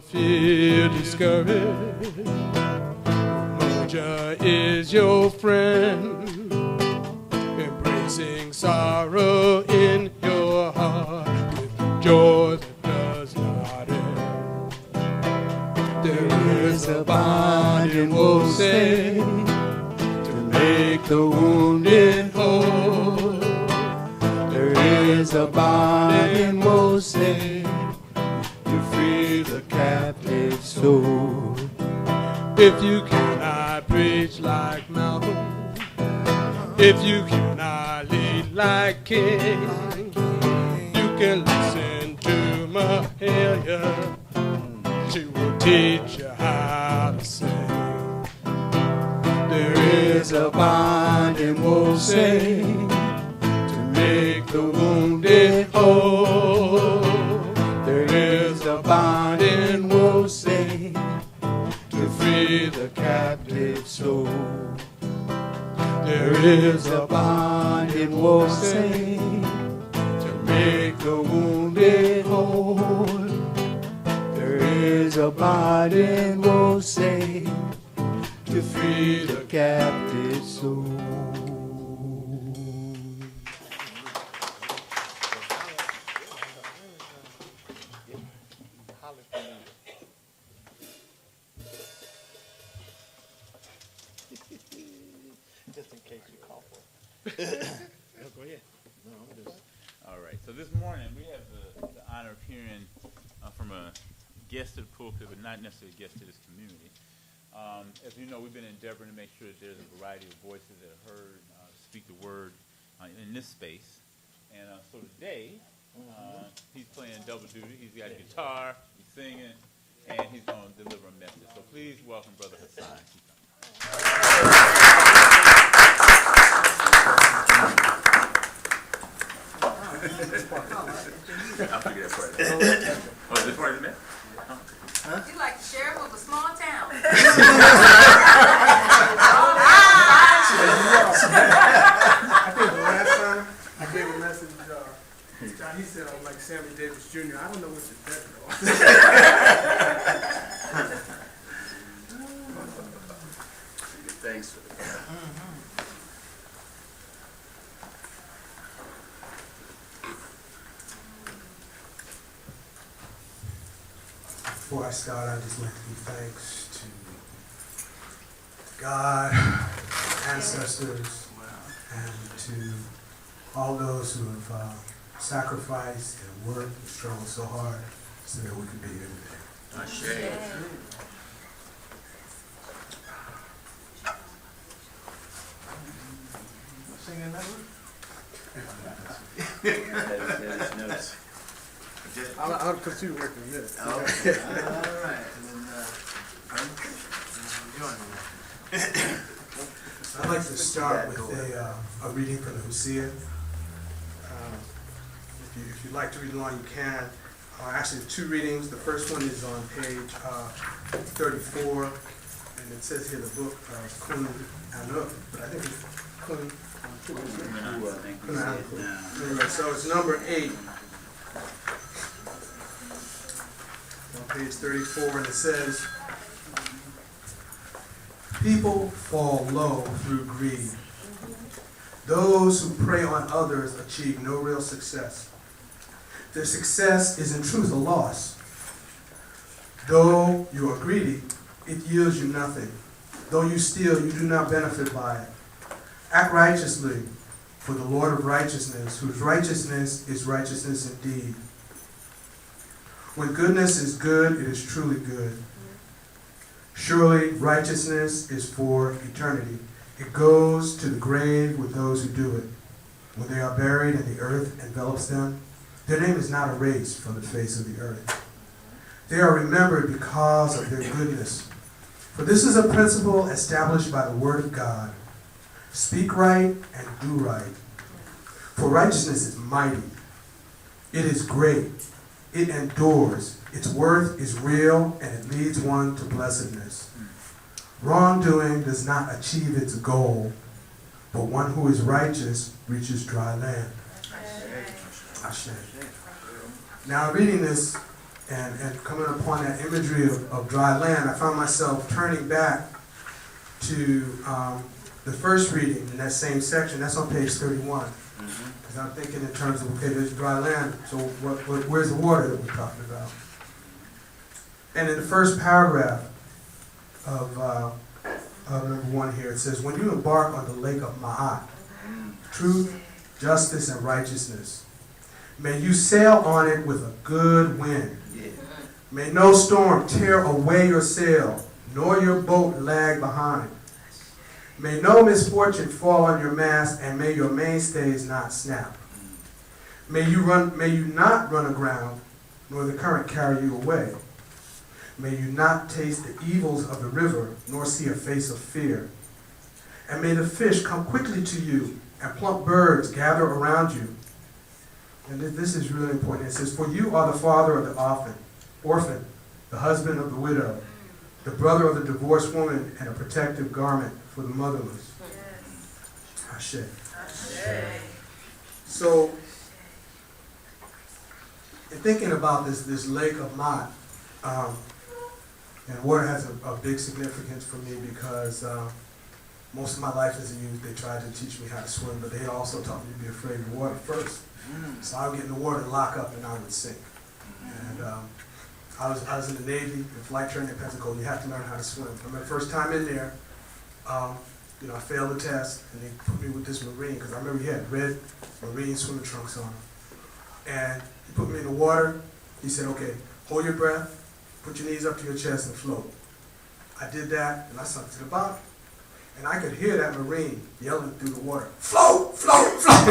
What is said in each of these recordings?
feel discouraged, Moja is your friend, embracing sorrow in your heart with joy that does not end. There is a bond in woe say to make the wounded whole. There is a bond in woe say to free the captive soul. If you cannot preach like Malcolm, if you cannot lead like King, you can listen to Mahalia. She will teach you how to sing. There is a bond in woe say to make the wounded whole. There is a bond in woe say to free the captive soul. There is a bond in woe say to make the wounded whole. There is a bond in woe say to free the captive soul. Just in case you call for it. No, go ahead. No, I'm just. All right. So this morning we have the honor of hearing from a guest to the pulpit, but not necessarily a guest to this community. As you know, we've been endeavoring to make sure that there's a variety of voices that are heard, speak the word in this space. And so today, he's playing double duty. He's got a guitar, he's singing, and he's going to deliver a message. So please welcome Brother Hassaun. I'll figure that part out. Oh, is this part of the mess? You like the sheriff of a small town. I think the last time I gave a message, he said I'm like Sammy Davis Jr. I don't know what you're better Thanks for that. Before I start, I'd just like to give thanks to God, ancestors, and to all those who have sacrificed and worked and struggled so hard so that we could be here today. Singing that one? Notes. I'll put you working a minute. All right. And then, I'd like to start with a reading from the Hosea. If you'd like to read along, you can. Actually, two readings. The first one is on page 34, and it says here the book of Kun Anuk, but I think it's Kun Anuk. So it's number 8. On page 34, and it says, people fall low through greed. Those who prey on others achieve no real success. Their success is in truth a loss. Though you are greedy, it yields you nothing. Though you steal, you do not benefit by it. Act righteously, for the Lord of righteousness, whose righteousness is righteousness indeed. When goodness is good, it is truly good. Surely righteousness is for eternity. It goes to the grave with those who do it. When they are buried and the earth envelops them, their name is not erased from the face of the earth. They are remembered because of their goodness. For this is a principle established by the word of God. Speak right and do right. For righteousness is mighty. It is great. It endures. Its worth is real, and it leads one to blessedness. Wrongdoing does not achieve its goal, but one who is righteous reaches dry land. Ashe. Now, reading this, And coming upon that imagery of dry land, I found myself turning back to the first reading in that same section. That's on page 31. Because I'm thinking in terms of, okay, there's dry land, so where's the water that we're talking about? And in the first paragraph of number 1 here, it says, when you embark on the lake of Ma'at, truth, justice, and righteousness, may you sail on it with a good wind. May no storm tear away your sail, nor your boat lag behind. May no misfortune fall on your mast, and may your mainstays not snap. May you not run aground, nor the current carry you away. May you not taste the evils of the river, nor see a face of fear. And may the fish come quickly to you, and plump birds gather around you. And this is really important. It says, for you are the father of the orphan, the husband of the widow, the brother of the divorced woman, and a protective garment for the motherless. Ashe. So, in thinking about this lake of Ma'at, and water has a big significance for me because most of my life as a youth, they tried to teach me how to swim, but they also taught me to be afraid of water first. So I would get in the water and lock up, and I would sink. And I was in the Navy, in flight training at Pensacola. You have to learn how to swim. I remember the first time in there, I failed the test, and they put me with this Marine, because I remember he had red Marine swimming trunks on him. And he put me in the water. He said, okay, hold your breath, put your knees up to your chest, and float. I did that, and I sunk to the bottom. And I could hear that Marine yelling through the water, float, float, float.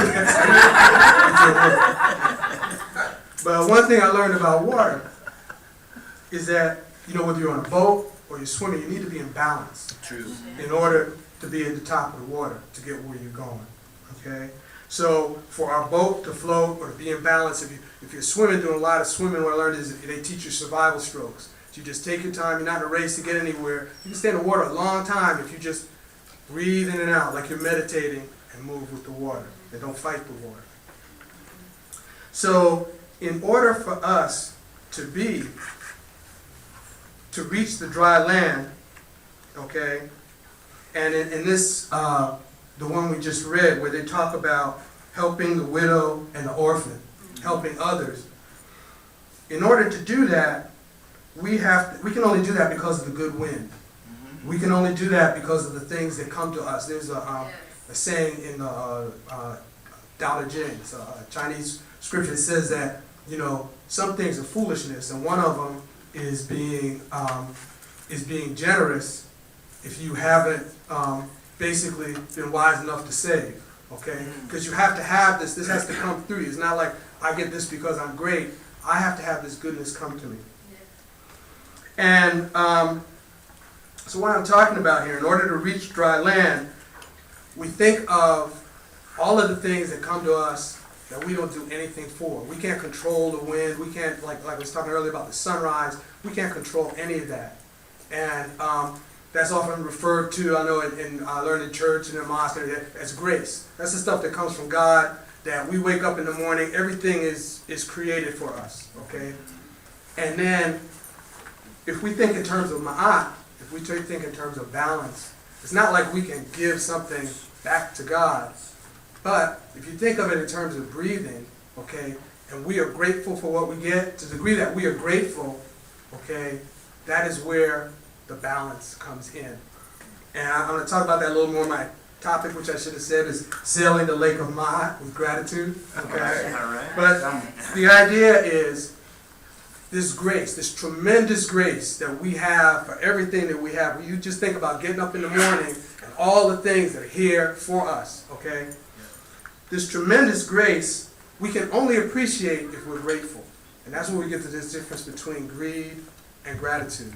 But one thing I learned about water is that, whether you're on a boat or you're swimming, you need to be in balance. True. In order to be at the top of the water to get where you're going. Okay? So for our boat to float or to be in balance, if you're swimming, doing a lot of swimming, what I learned is they teach you survival strokes. So you just take your time, you're not in a race to get anywhere. You can stay in the water a long time if you just breathe in and out like you're meditating and move with the water. And don't fight the water. So in order for us to reach the dry land, okay, and in this, the one we just read, where they talk about helping the widow and the orphan, helping others. In order to do that, we can only do that because of the good wind. We can only do that because of the things that come to us. There's a saying in Tao Te Ching, it's a Chinese scripture that says that, some things are foolishness, and one of them is being generous if you haven't basically been wise enough to save, okay? Because you have to have this. This has to come through you. It's not like I get this because I'm great. I have to have this goodness come to me. And so what I'm talking about here, in order to reach dry land, we think of all of the things that come to us that we don't do anything for. We can't control the wind. We can't, like I was talking earlier about the sunrise, we can't control any of that. And that's often referred to, I know, I learned in church and in mosque, as grace. That's the stuff that comes from God, that we wake up in the morning, everything is created for us, okay? And then, if we think in terms of ma'at, if we think in terms of balance, it's not like we can give something back to God. But if you think of it in terms of breathing, okay, and we are grateful for what we get, to the degree that we are grateful, okay, that is where the balance comes in. And I'm going to talk about that a little more. My topic, which I should have said, is sailing the lake of Ma'at with gratitude. Okay? All right. But the idea is this grace, this tremendous grace that we have for everything that we have. You just think about getting up in the morning and all the things that are here for us. Okay? This tremendous grace, we can only appreciate if we're grateful. And that's where we get to this difference between greed and gratitude.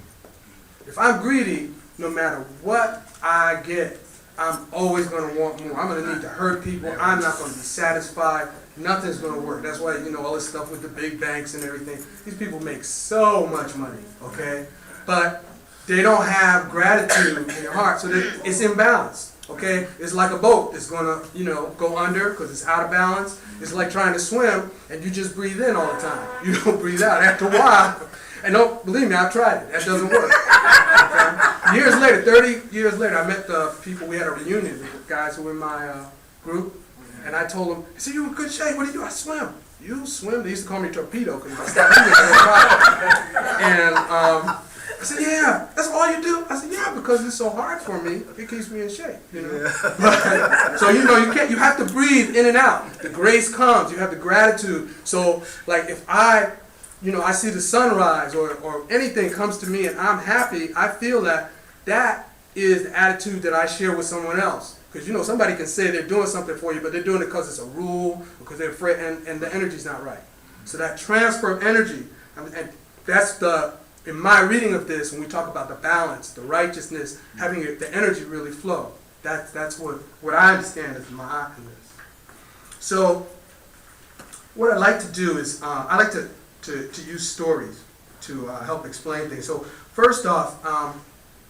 If I'm greedy, no matter what I get, I'm always going to want more. I'm going to need to hurt people. I'm not going to be satisfied. Nothing's going to work. That's why, all this stuff with the big banks and everything. These people make so much money, okay? But they don't have gratitude in their heart, so it's imbalanced. Okay, it's like a boat that's gonna, go under because it's out of balance. It's like trying to swim and you just breathe in all the time. You don't breathe out. After a while, and don't believe me, I've tried it. That doesn't work. Okay? Years later, 30 years later, I met the people. We had a reunion with the guys who were in my group, and I told them, I said, "You in good shape? What do you do?" "I swim." "You swim?" They used to call me Torpedo because I stopped moving. And I said, "Yeah, that's all you do?" I said, "Yeah, because it's so hard for me. It keeps me in shape, So you have to breathe in and out. The grace comes. You have the gratitude. So like if I see the sunrise or anything comes to me and I'm happy, I feel that is the attitude that I share with someone else. Because somebody can say they're doing something for you, but they're doing it because it's a rule, because they're afraid, and the energy's not right. So that transfer of energy, and that's in my reading of this, when we talk about the balance, the righteousness, having the energy really flow. That's what I understand as my eye in this. So what I like to do is I like to use stories to help explain things. So first off,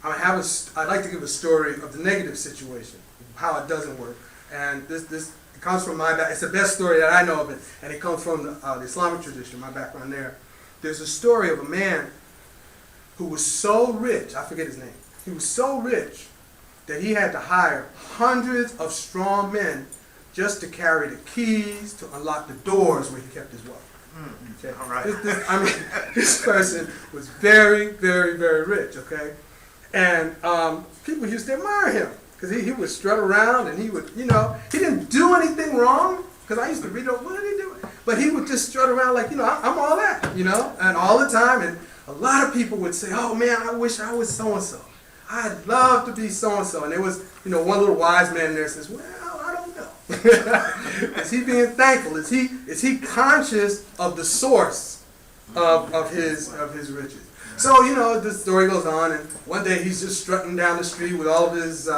I'd like to give a story of the negative situation, how it doesn't work. And this it comes from my back. It's the best story that I know of it, and it comes from the Islamic tradition, my background there. There's a story of a man who was so rich, I forget his name, he was so rich that he had to hire hundreds of strong men just to carry the keys to unlock the doors where he kept his wealth. Okay. All right. This person was very, very, very rich, okay? And people used to admire him because he would strut around and he would, he didn't do anything wrong, because I used to read, what did he do? But he would just strut around like, I'm all that, and all the time. And a lot of people would say, "Oh man, I wish I was so-and-so. I'd love to be so-and-so." And there was, one little wise man there says, "Well, I don't know." Is he being thankful? Is he conscious of the source of his riches? So, the story goes on, and one day he's just strutting down the street with all of his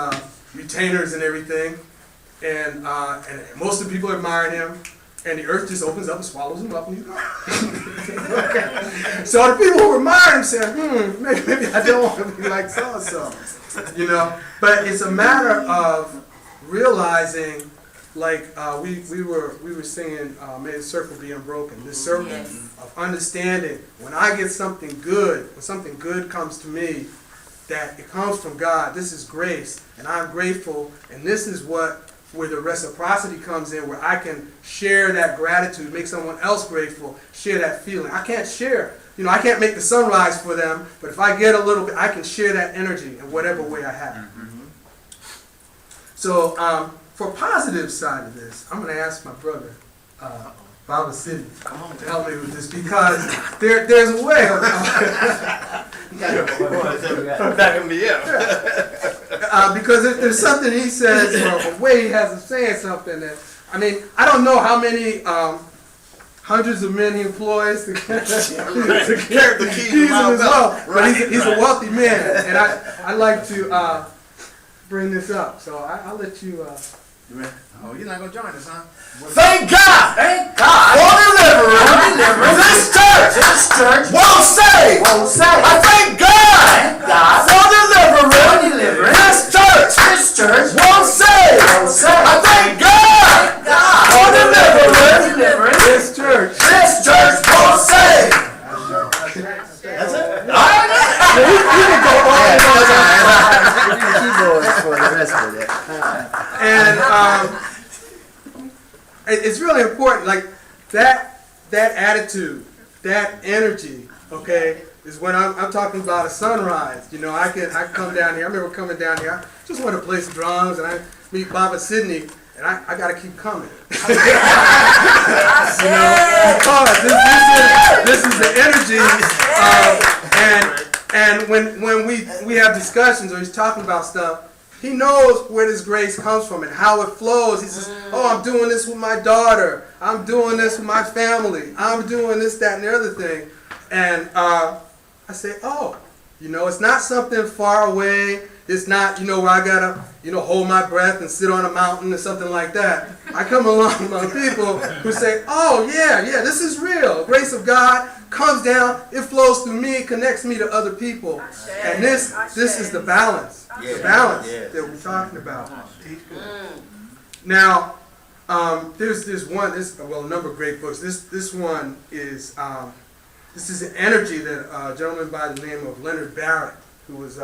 retainers and everything, and most of the people admire him, and the earth just opens up and swallows him up, and he's gone. Okay. So the people who admire him say, maybe I don't want to be like so-and-so, But it's a matter of realizing, like we were singing, "May the circle be unbroken." This circle of understanding. When I get something good, when something good comes to me, that it comes from God. This is grace, and I'm grateful. And this is where the reciprocity comes in, where I can share that gratitude, make someone else grateful, share that feeling. I can't share. I can't make the sunrise for them, but if I get a little bit, I can share that energy in whatever way I have. So, for positive side of this, I'm going to ask my brother, Baba Sidney, to help me with this, because there's a way of Back in the air. because there's something he says, or a way he has of saying something that, I don't know how many hundreds of men he employs to carry the keys in his wealth, but he's a wealthy man, and I like to bring this up. So I'll let you. Oh, you're not going to join us, huh? Thank God! Thank God! For deliverance! This church won't save! I thank God! For deliverance! This church won't save! I thank God! For deliverance! This church won't save! That's it? You can go on. Keyboards for the rest of it. And it's really important, like that attitude, that energy, okay, is when I'm talking about a sunrise. I can come down here. I remember coming down here. I just wanted to play some drums, and I meet Baba Sidney, and I got to keep coming. Because this is the energy, and when we have discussions or he's talking about stuff, he knows where this grace comes from and how it flows. He says, "Oh, I'm doing this with my daughter. I'm doing this with my family. I'm doing this, that, and the other thing." And I say, "Oh, it's not something far away. It's not, where I gotta, hold my breath and sit on a mountain or something like that." I come along among people who say, "Oh, yeah, this is real. The grace of God comes down. It flows through me. It connects me to other people. And this is the balance. The balance that we're talking about. Now, there's a number of great books. This one is this is an energy that a gentleman by the name of Leonard Barrett, who was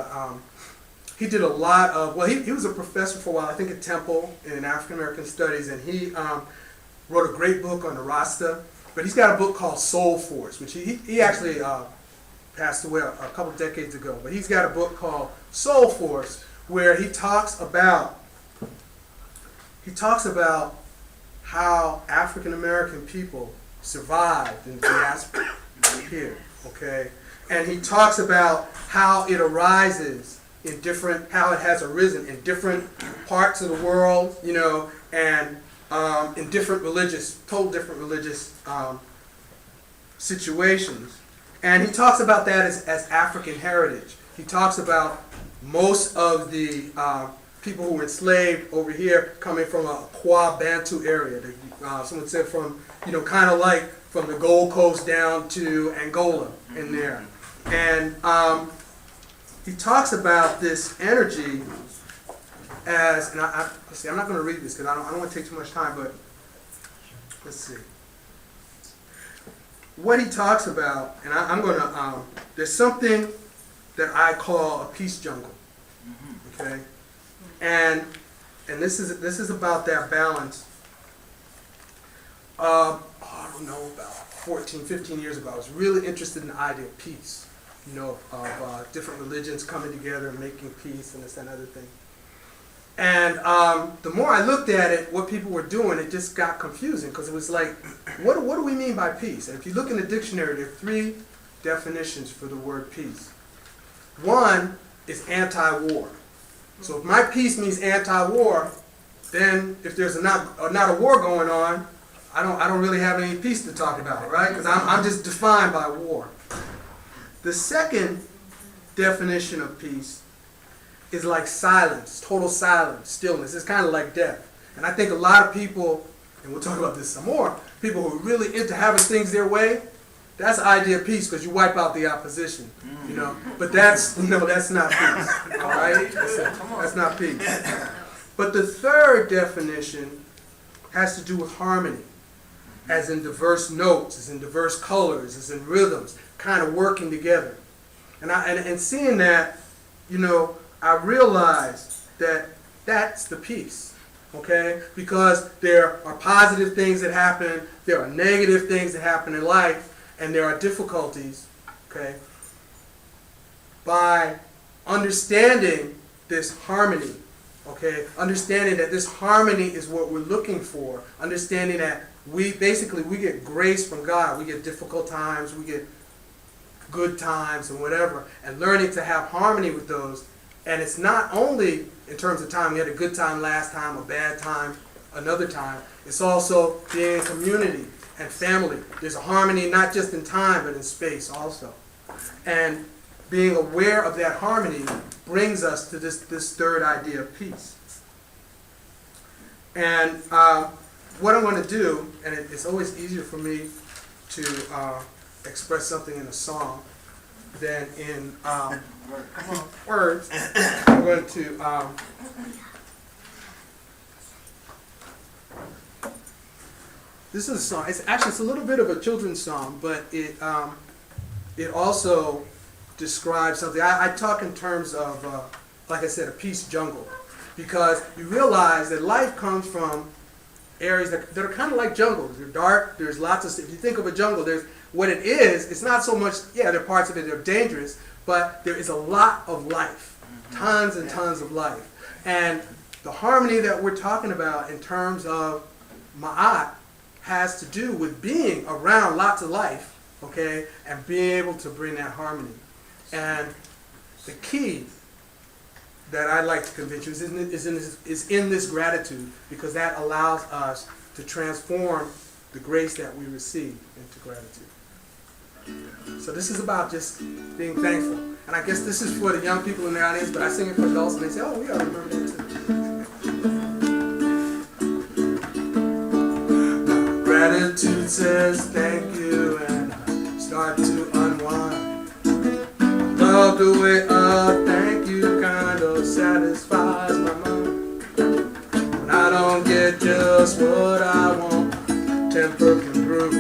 he did a lot of, well, he was a professor for a while, I think at Temple in African American Studies, and he wrote a great book on the Rasta. But he's got a book called Soul Force, which he actually passed away a couple decades ago. But he's got a book called Soul Force, where he talks about how African American people survived in the diaspora here, okay? And he talks about how it arises in different, how it has arisen in different parts of the world, you know, and in different religious situations. And he talks about that as African heritage. He talks about most of the people who were enslaved over here coming from a Kwa Bantu area. Someone said from, you know, kind of like from the Gold Coast down to Angola in there. And he talks about this energy as, and let's see, I'm not going to read this because I don't want to take too much time, but let's see. What he talks about, and I'm going to, there's something that I call a peace jungle, okay? And this is about that balance. I don't know, about 14, 15 years ago, I was really interested in the idea of peace, you know, of different religions coming together and making peace and this and other thing. And the more I looked at it, what people were doing, it just got confusing because it was like, what do we mean by peace? And if you look in the dictionary, there are 3 definitions for the word peace. One is anti-war. So if my peace means anti-war, then if there's not a war going on, I don't really have any peace to talk about, right? Because I'm just defined by war. The second definition of peace is like silence, total silence, stillness. It's kind of like death. And I think a lot of people, and we'll talk about this some more, people who are really into having things their way, that's the idea of peace because you wipe out the opposition, you know. But that's not peace, all right? That's not peace. But the third definition has to do with harmony, as in diverse notes, as in diverse colors, as in rhythms, kind of working together. And seeing that, you know, I realized that that's the peace, okay? Because there are positive things that happen, there are negative things that happen in life, and there are difficulties, okay? By understanding this harmony, okay? Understanding that this harmony is what we're looking for, understanding that we get grace from God, we get difficult times, we get good times and whatever, and learning to have harmony with those. And it's not only in terms of time, we had a good time last time, a bad time another time. It's also being in community and family. There's a harmony not just in time, but in space also. And being aware of that harmony brings us to this third idea of peace. And what I'm going to do, and it's always easier for me to express something in a song than in words. I'm going to this is a song. It's a little bit of a children's song, but it also describes something. I talk in terms of like I said, a peace jungle, because you realize that life comes from areas that are kind of like jungles. They're dark. There's lots of. If you think of a jungle, there's what it is. It's not so much. Yeah, there are parts of it that are dangerous, but there is a lot of life, tons and tons of life, and the harmony that we're talking about in terms of ma'at has to do with being around lots of life, okay, and being able to bring that harmony. And the key that I'd like to convince you is in this gratitude, because that allows us to transform the grace that we receive into gratitude. So this is about just being thankful. And I guess this is for the young people in the audience, but I sing it for adults and they say, oh, we ought to remember that too. Gratitude says thank you, and I start to unwind. Love the way a thank you kind of sounds. don't get just what I want, temper can brew.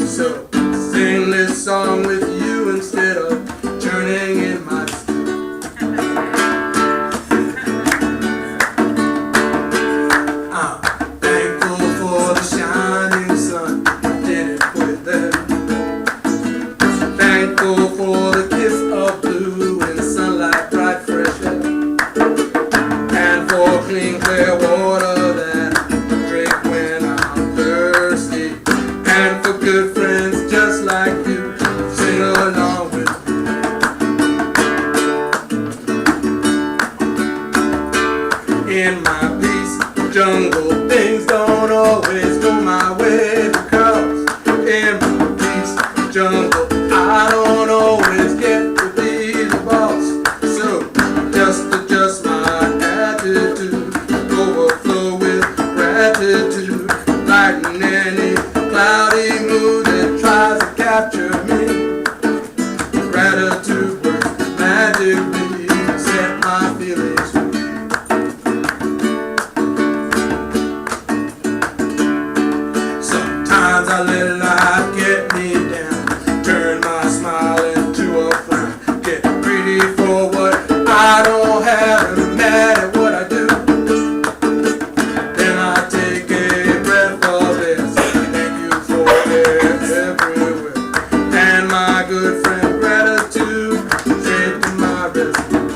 So sing this song with you instead of turning in my stew. I'm thankful for the shining sun, didn't put it there. Thankful for the kiss of blue and sunlight, bright fresh air, and for clean clear water that I drink when I'm thirsty, and for good friends just like you, sing along with me. In my peace jungle, things don't always go my way, because in my peace jungle I don't always get to be the boss. So just adjust my attitude, overflow with gratitude, lighten any cloudy mood that tries to capture me. Gratitude works magically, set my feelings free. Sometimes I let life get me down, turn my smile into a frown, get greedy for what I don't have, and mad at what I do. Then I take a breath of this, thank you for it everywhere, and my good friend gratitude straight to my rescue.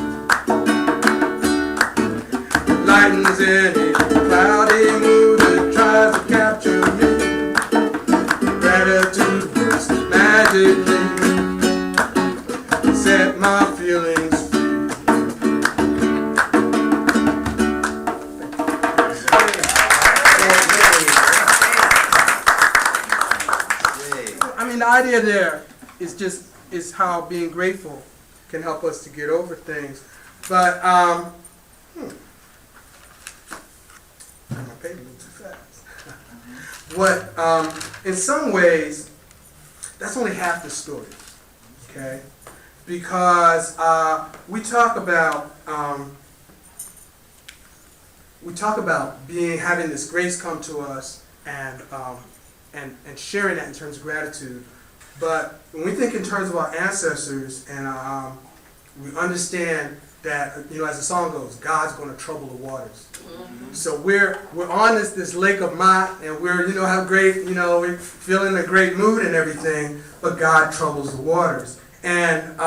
Lightens any cloudy mood that tries to capture me. Gratitude works magically, set my feelings free. I mean, the idea there is how being grateful can help us to get over things. But my paper moved too fast. What in some ways, that's only half the story, okay? Because we talk about having this grace come to us and sharing that in terms of gratitude. But when we think in terms of our ancestors, and we understand that, as the song goes, God's going to trouble the waters. Mm-hmm. So we're on this lake of Mott, and we're have great we're feeling a great mood and everything, but God troubles the waters. And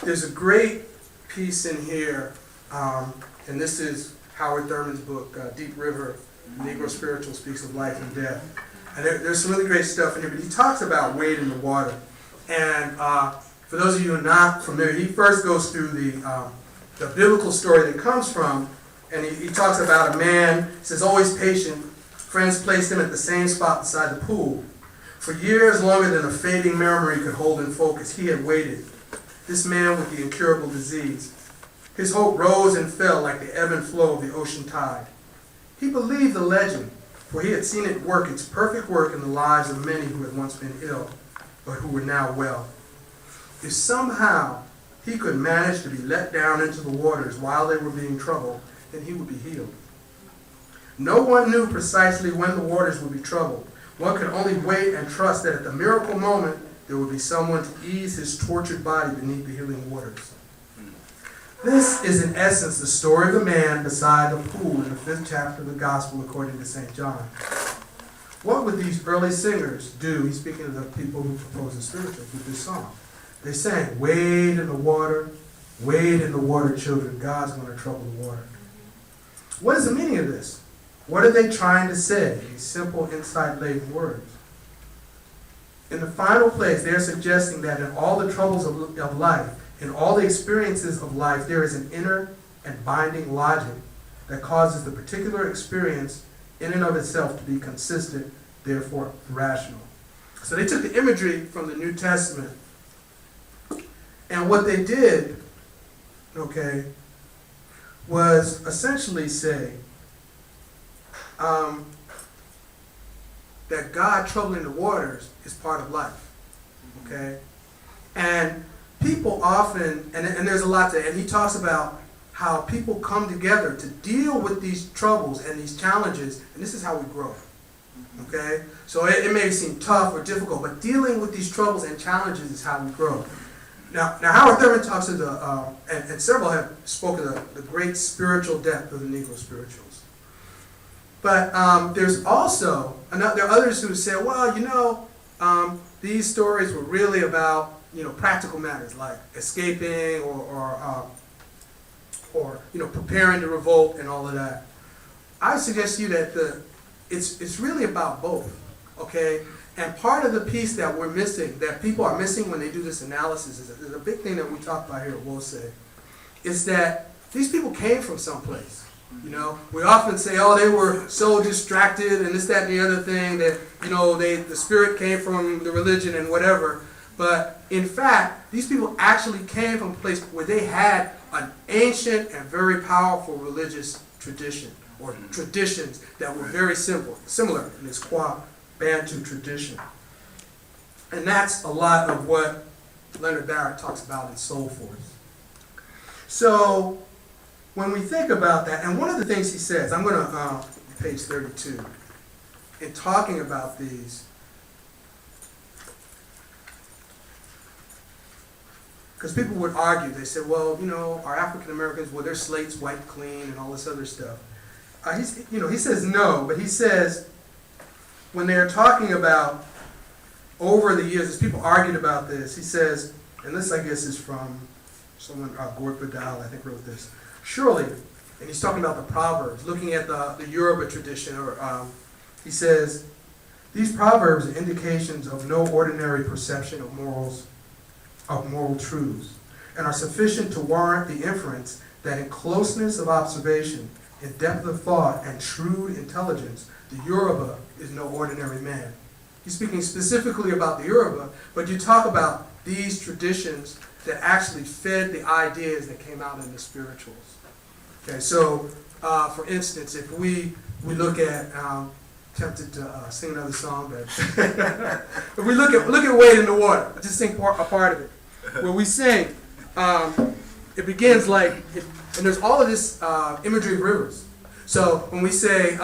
there's a great piece in here, and this is Howard Thurman's book, Deep River, Negro Spiritual, speaks of life and death. And there's some really great stuff in here, but he talks about wade in the water. And for those of you who are not familiar, he first goes through the biblical story that comes from, and he talks about a man, he says, always patient. Friends placed him at the same spot beside the pool. For years longer than a fading memory could hold in focus, he had waited. This man with the incurable disease. His hope rose and fell like the ebb and flow of the ocean tide. He believed the legend, for he had seen it work its perfect work in the lives of many who had once been ill, but who were now well. If somehow he could manage to be let down into the waters while they were being troubled, then he would be healed. No one knew precisely when the waters would be troubled. One could only wait and trust that at the miracle moment, there would be someone to ease his tortured body beneath the healing waters. This is in essence the story of the man beside the pool in the 5th chapter of the Gospel according to St. John. What would these early singers do? He's speaking of the people who compose the spirituals with this song. They sang, wade in the water, children, God's going to trouble the water. What is the meaning of this? What are they trying to say? These simple, insight-laden words. In the final place, they're suggesting that in all the troubles of life, in all the experiences of life, there is an inner and binding logic that causes the particular experience in and of itself to be consistent, therefore rational. So they took the imagery from the New Testament, and what they did, was essentially say that God troubling the waters is part of life, okay? And people often, and there's a lot to, and he talks about how people come together to deal with these troubles and these challenges, and this is how we grow. Okay? So it may seem tough or difficult, but dealing with these troubles and challenges is how we grow. Now Howard Thurman talks of and several have spoken of the great spiritual depth of the Negro spirituals. But there's also, there are others who say, well, these stories were really about, practical matters like escaping or preparing to revolt and all of that. I suggest to you that it's really about both, okay? And part of the piece that we're missing, that people are missing when they do this analysis, is a big thing that we talk about here at WOSE, is that these people came from someplace. We often say, they were so distracted and this, that, and the other thing that, the spirit came from the religion and whatever. But in fact, these people actually came from a place where they had an ancient and very powerful religious tradition, or traditions that were very similar in this Kwa Bantu tradition. And that's a lot of what Leonard Barrett talks about in Soul Force. So when we think about that, and one of the things he says, I'm going to, page 32, in talking about these, because people would argue, they said, are African Americans, their slates wiped clean and all this other stuff. He says no, but he says, when they're talking about over the years, as people argued about this, he says, and this I guess is from someone, Gord Vidal, I think wrote this, surely, and he's talking about the Proverbs, looking at the Yoruba tradition, he says, these Proverbs are indications of no ordinary perception of moral truths, and are sufficient to warrant the inference that in closeness of observation, in depth of thought, and shrewd intelligence, the Yoruba is no ordinary man. He's speaking specifically about the Yoruba, but you talk about these traditions that actually fed the ideas that came out in the spirituals. Okay, so for instance, if we look at, tempted to sing another song, but if we look at Wade in the Water, I just sing a part of it, where we sing, it begins like, and there's all of this imagery of rivers. So when we say,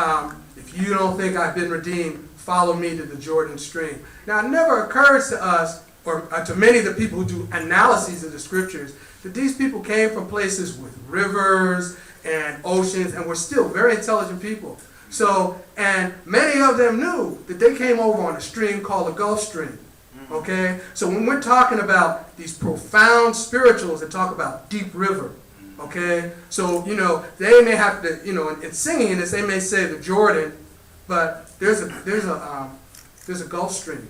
if you don't think I've been redeemed, follow me to the Jordan stream. Now it never occurs to us, or to many of the people who do analyses of the scriptures, that these people came from places with rivers and oceans and were still very intelligent people. So, and many of them knew that they came over on a stream called the Gulf Stream. Okay? So when we're talking about these profound spirituals that talk about deep river, okay? So, they may have to, in singing this, they may say the Jordan, but there's a Gulf Stream.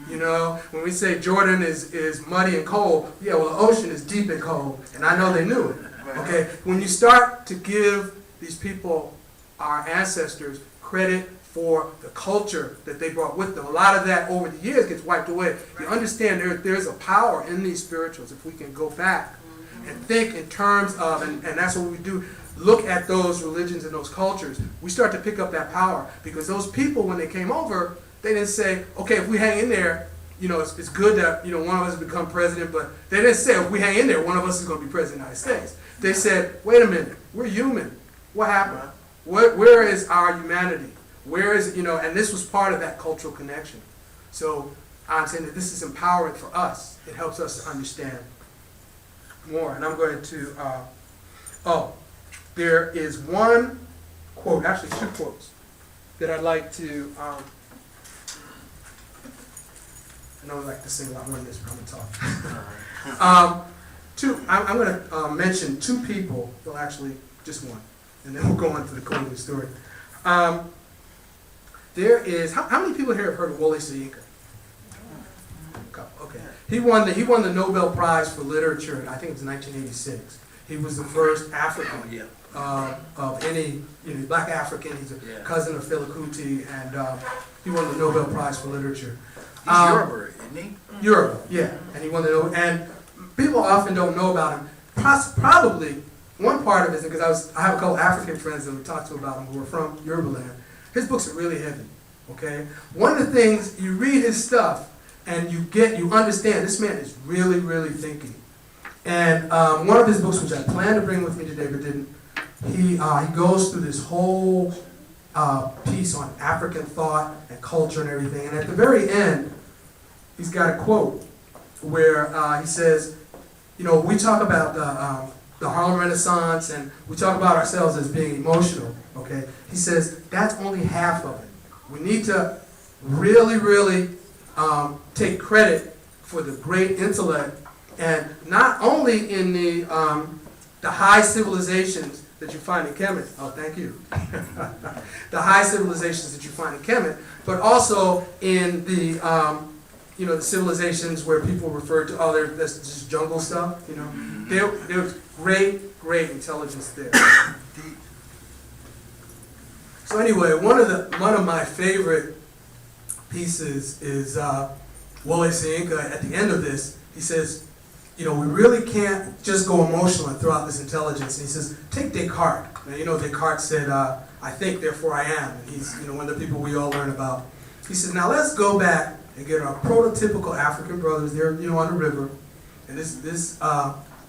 When we say Jordan is muddy and cold, the ocean is deep and cold, and I know they knew it. Okay? When you start to give these people, our ancestors, credit for the culture that they brought with them, a lot of that over the years gets wiped away. You understand there's a power in these spirituals if we can go back and think in terms of, and that's what we do, look at those religions and those cultures. We start to pick up that power because those people, when they came over, they didn't say, okay, if we hang in there, it's good that, one of us become president, but they didn't say, if we hang in there, one of us is going to be president of the United States. They said, wait a minute, we're human. What happened? Where is our humanity? Where is, and this was part of that cultural connection. So I'm saying that this is empowering for us. It helps us to understand more. And I'm going to, there is one quote, actually two quotes, that I'd like to, I know I like to sing a lot more than this, but I'm going to talk. I'm going to mention two people, well actually just one, and then we'll go on to the closing story. There is, how many people here have heard of Wole Soyinka? Okay. He won the Nobel Prize for Literature, I think it was in 1986. He was the first African of any, black African. He's a cousin of Fela Kuti, and he won the Nobel Prize for Literature. He's Yoruba, isn't he? Yoruba, yeah. And he won the Nobel, and people often don't know about him. Probably one part of it is because I have a couple African friends that we talked to about him who are from Yoruba land. His books are really heavy, okay? One of the things, you read his stuff and you understand this man is really, really thinking. And one of his books, which I planned to bring with me today but didn't, he goes through this whole piece on African thought and culture and everything. And at the very end, he's got a quote where he says, you know, we talk about the Harlem Renaissance and we talk about ourselves as being emotional, okay? He says that's only half of it. We need to really, really take credit for the great intellect, and not only in the high civilizations that you find in Kemet. Oh, thank you. The high civilizations that you find in Kemet, but also in the the civilizations where people refer to, oh, that's just jungle stuff. You know, there's great intelligence there. So anyway, one of my favorite pieces is Wole Soyinka. At the end of this, he says, you know, we really can't just go emotional and throw out this intelligence. And he says, take Descartes. Now, you know, Descartes said, I think, therefore I am. And he's, you know, one of the people we all learn about. He says, now let's go back and get our prototypical African brothers there, you know, on the river. And this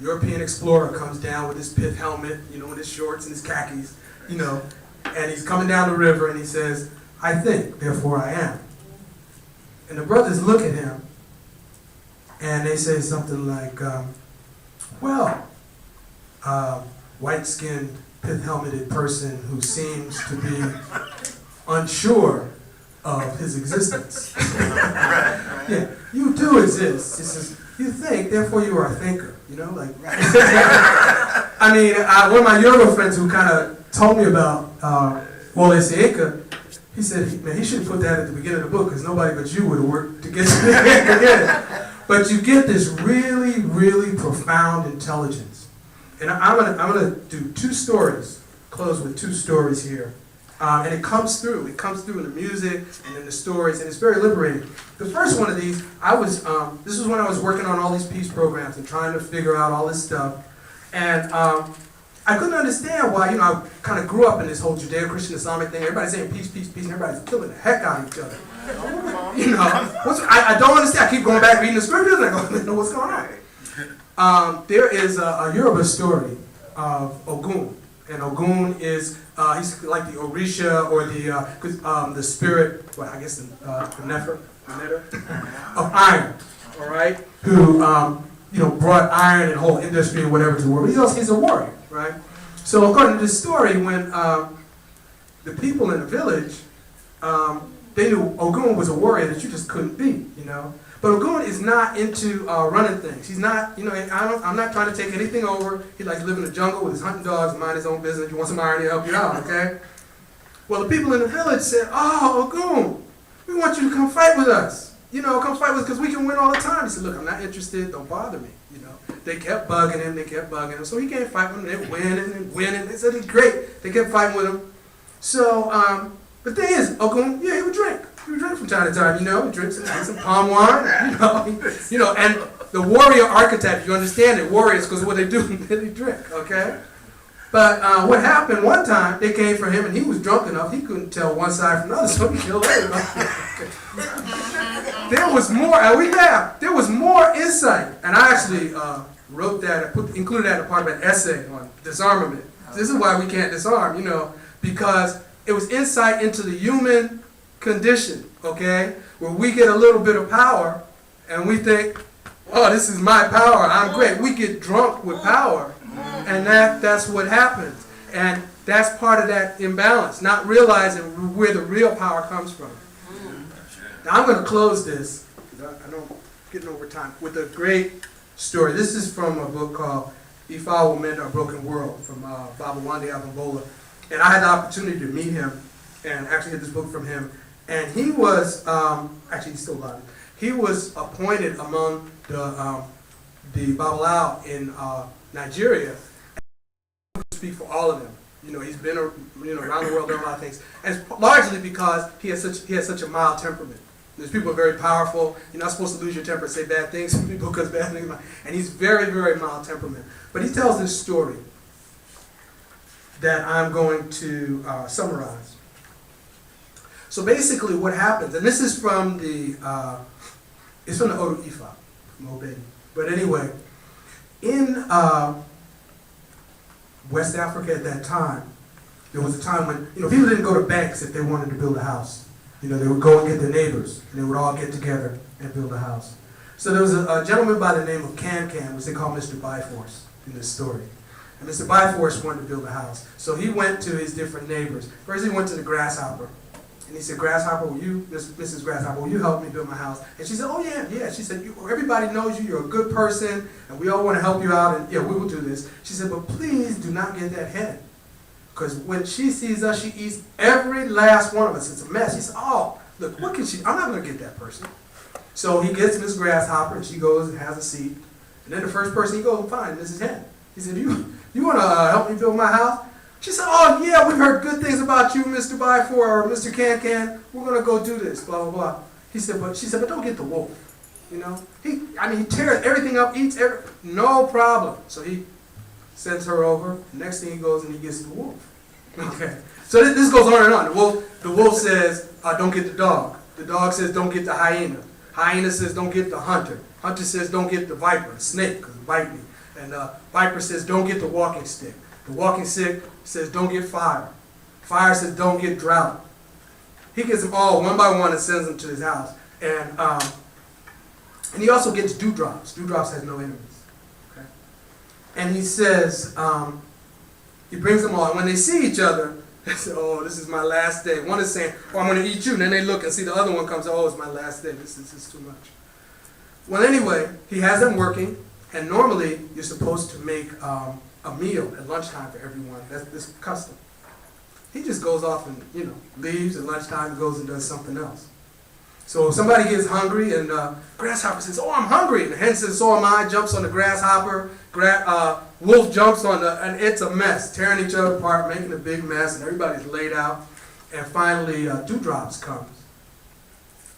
European explorer comes down with his pith helmet, you know, and his shorts and his khakis, you know, and he's coming down the river and he says, I think, therefore I am. And the brothers look at him and they say something like, white-skinned, pith-helmeted person who seems to be unsure of his existence. Yeah, you do exist. He says, you think, therefore you are a thinker. You know, like. I mean, one of my Yoruba friends who kind of told me about Wole Soyinka, he said, man, he should have put that at the beginning of the book because nobody but you would have worked to get it. But you get this really, really profound intelligence. And I'm gonna do two stories, close with two stories here. And it comes through in the music and in the stories, and it's very liberating. The first one of these, this was when I was working on all these peace programs and trying to figure out all this stuff. And I couldn't understand why, you know, I kind of grew up in this whole Judeo-Christian Islamic thing. Everybody's saying peace, peace, peace, and everybody's killing the heck out of each other. You know, I don't understand. I keep going back reading the scriptures and I don't know what's going on. There is a Yoruba story of Ogun. And Ogun is, he's like the Orisha or the spirit, well, I guess the Nefer of iron, all right? Who, brought iron and whole industry and whatever to the world. He's a warrior, right? So according to this story, when the people in the village, they knew Ogun was a warrior that you just couldn't beat, you know? But Ogun is not into running things. He's not, you know, I'm not trying to take anything over. He likes to live in the jungle with his hunting dogs and mind his own business. You want some iron, he'll help you out, okay? Well, the people in the village said, oh, Ogun, we want you to come fight with us. You know, come fight with us because we can win all the time. He said, look, I'm not interested. Don't bother me, you know. They kept bugging him. So he came fight with them. They winning. They said he's great. They kept fighting with him. So the thing is, Ogun, yeah, he would drink. He would drink from time to time, you know. He drinks some palm wine, you know. And the warrior archetype, you understand it, warriors, because what they do, they drink, okay? But what happened one time, they came for him, and he was drunk enough, he couldn't tell one side from the other, so he killed everybody. There was more, and we laughed, there was more insight. And I actually wrote that, included that as part of an essay on disarmament. This is why we can't disarm, you know, because it was insight into the human condition, okay, where we get a little bit of power and we think, oh, this is my power, I'm great. We get drunk with power, and that's what happens. And that's part of that imbalance, not realizing where the real power comes from. Now I'm going to close this, because I know I'm getting over time, with a great story. This is from a book called If I Will Mend Our Broken World, from Baba Wande Abimbola. And I had the opportunity to meet him and actually get this book from him. And he was, actually he's still alive, he was appointed among the Babalawo in Nigeria to speak for all of them. You know, he's been around the world, done a lot of things. And it's largely because he has such a mild temperament. There's people who are very powerful. You're not supposed to lose your temper and say bad things to people because bad things. And he's very, very mild temperament. But he tells this story that I'm going to summarize. So basically what happens, and this is from it's from the Odu Ifa, from Obedi. But anyway, In West Africa at that time, there was a time when, people didn't go to banks if they wanted to build a house. They would go and get their neighbors, and they would all get together and build a house. So there was a gentleman by the name of Can, which they call Mr. Byforce in this story. And Mr. Byforce wanted to build a house. So he went to his different neighbors. First he went to the grasshopper. And he said, Grasshopper, Mrs. Grasshopper, will you help me build my house? And she said, oh yeah. She said, everybody knows you, you're a good person, and we all want to help you out, and yeah, we will do this. She said, but please do not get that hen. Because when she sees us, she eats every last one of us. It's a mess. She said, oh, look, what can she, I'm not going to get that person. So he gets Miss Grasshopper, and she goes and has a seat. And then the first person he goes and finds Mrs. Hen. He said, you want to help me build my house? She said, oh yeah, we've heard good things about you, Mr. Byfor, or Mr. Can. We're going to go do this, blah, blah, blah. She said, but don't get the wolf. He tears everything up, eats no problem. So he sends her over. Next thing he goes and he gets the wolf. Okay. So this goes on and on. The wolf says, don't get the dog. The dog says, don't get the hyena. Hyena says, don't get the hunter. Hunter says, don't get the viper, the snake, because it bite me. And viper says, don't get the walking stick. The walking stick says, don't get fire. Fire says, don't get drought. He gets them all one by one and sends them to his house. And he also gets dewdrops. Dewdrops has no enemies. Okay? And he says, he brings them all. And when they see each other, they say, oh, this is my last day. One is saying, oh, I'm going to eat you. And then they look and see the other one comes, oh, it's my last day. This is too much. Well, anyway, he has them working. And normally, you're supposed to make a meal at lunchtime for everyone. That's this custom. He just goes off and, leaves at lunchtime, goes and does something else. So if somebody gets hungry and grasshopper says, oh, I'm hungry. And the hen says, so am I, jumps on the grasshopper. Wolf jumps on and it's a mess, tearing each other apart, making a big mess, and everybody's laid out. And finally, dewdrops comes.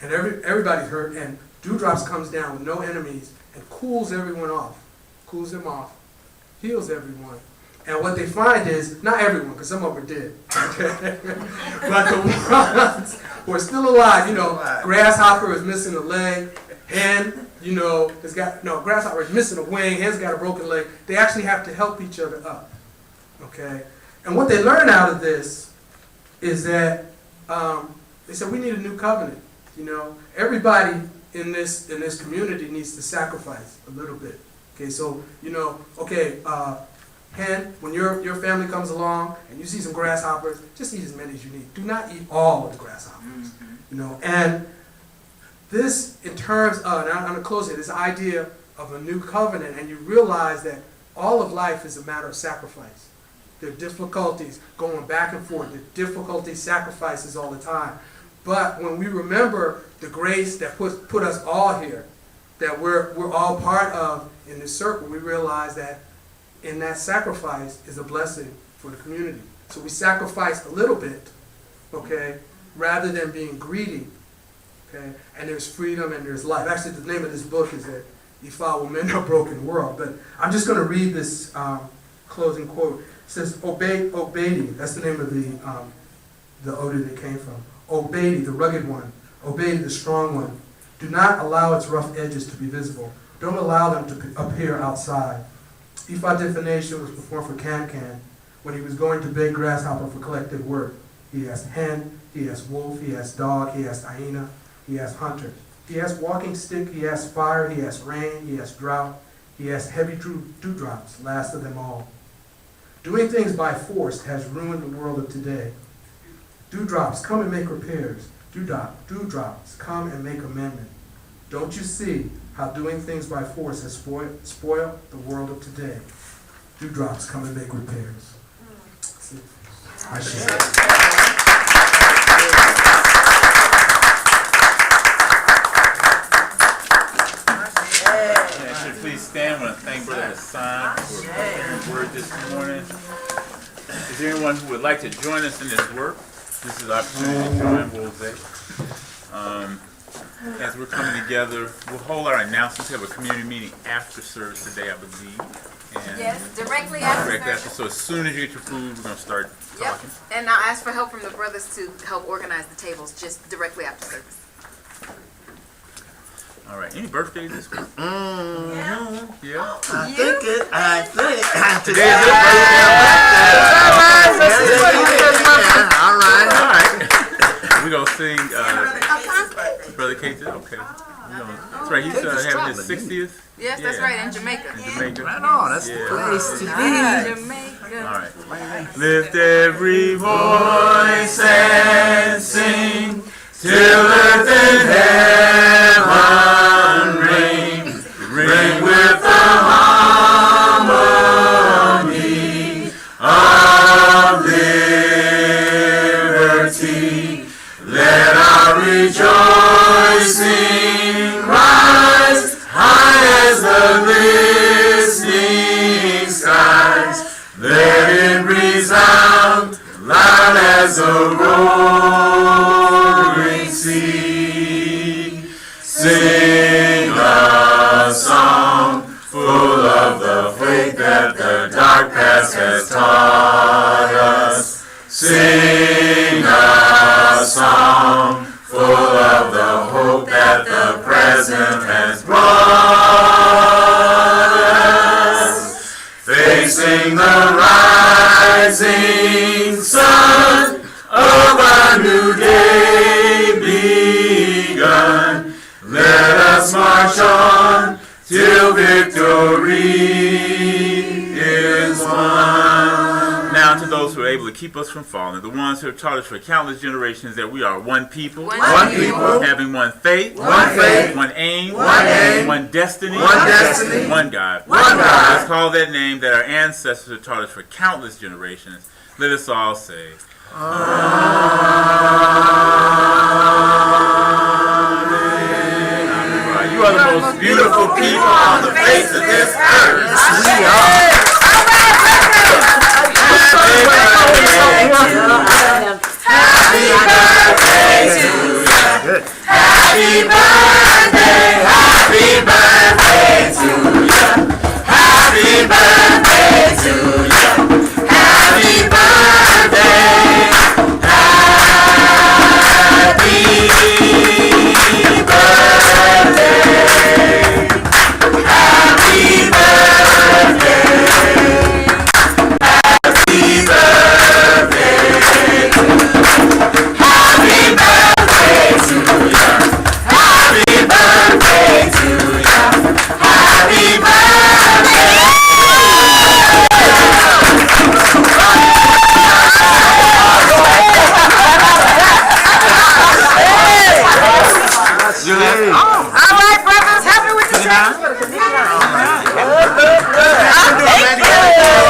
And everybody's hurt, and dewdrops comes down with no enemies and cools everyone off. Cools them off. Heals everyone. And what they find is, not everyone, because some of them are dead, okay? But the ones who are still alive, grasshopper is missing a leg, hen, grasshopper is missing a wing, hen's got a broken leg. They actually have to help each other up, okay? And what they learn out of this is that they said, we need a new covenant, Everybody in this community needs to sacrifice a little bit. Okay, so, hen, when your family comes along and you see some grasshoppers, just eat as many as you need. Do not eat all of the grasshoppers. And this, in terms of, and I'm going to close here, this idea of a new covenant, and you realize that all of life is a matter of sacrifice. There are difficulties going back and forth. There are difficulties, sacrifices all the time. But when we remember the grace that put us all here, that we're all part of in this circle, we realize that in that sacrifice is a blessing for the community. So we sacrifice a little bit, okay, rather than being greedy, okay, and there's freedom and there's life. Actually, the name of this book is that Ifa Will Mend a Broken World, but I'm just going to read this closing quote. It says, Obedi, that's the name of the Odu that came from. Obedi, the rugged one. Obedi, the strong one. Do not allow its rough edges to be visible. Don't allow them to appear outside. Ifa divination was performed for Can when he was going to beg grasshopper for collective work. He asked hen, he asked wolf, he asked dog, he asked hyena, he asked hunter. He asked walking stick, he asked fire, he asked rain, he asked drought, he asked heavy dewdrops, last of them all. Doing things by force has ruined the world of today. Dewdrops, come and make repairs. Dewdrops, come and make amendment. Don't you see how doing things by force has spoiled the world of today? Dewdrops, come and make repairs. I should please stand. I want to thank Brother Hassaun for the word this morning. Is there anyone who would like to join us in this work? This is our opportunity to join Wolsey. As we're coming together, we'll hold our announcements. We have a community meeting after service today, I believe. And Yes, directly after. So as soon as you get your food, we're going to start talking. And I'll ask for help from the brothers to help organize the tables just directly after service. All right. Any birthdays this week? Yeah. I think Today is your birthday. All right. All right. We're going to sing Brother K. Okay. That's right. He's having his 60th. Yes, that's right, in Jamaica. In Jamaica. Right on. That's the place to be. Jamaica. All right. Lift every voice and sing till earth and heaven ring. Ring with the harmony of liberty. Let our rejoicing rise high as the listening skies. Let it resound loud as a roaring sea. Sing a song full of the faith that the dark past has taught us. Sing a song full of the hope that the present has brought us. Facing the rising sun of a new day begun, let us march on till victory is won. Now to those who are able to keep us from falling, the ones who have taught us for countless generations that we are one people, One people. having one faith, one aim, one destiny, one God. Let's call that name that our ancestors have taught us for countless generations. Let us all say, Amen. You are the most beautiful people on the face of this earth. We are.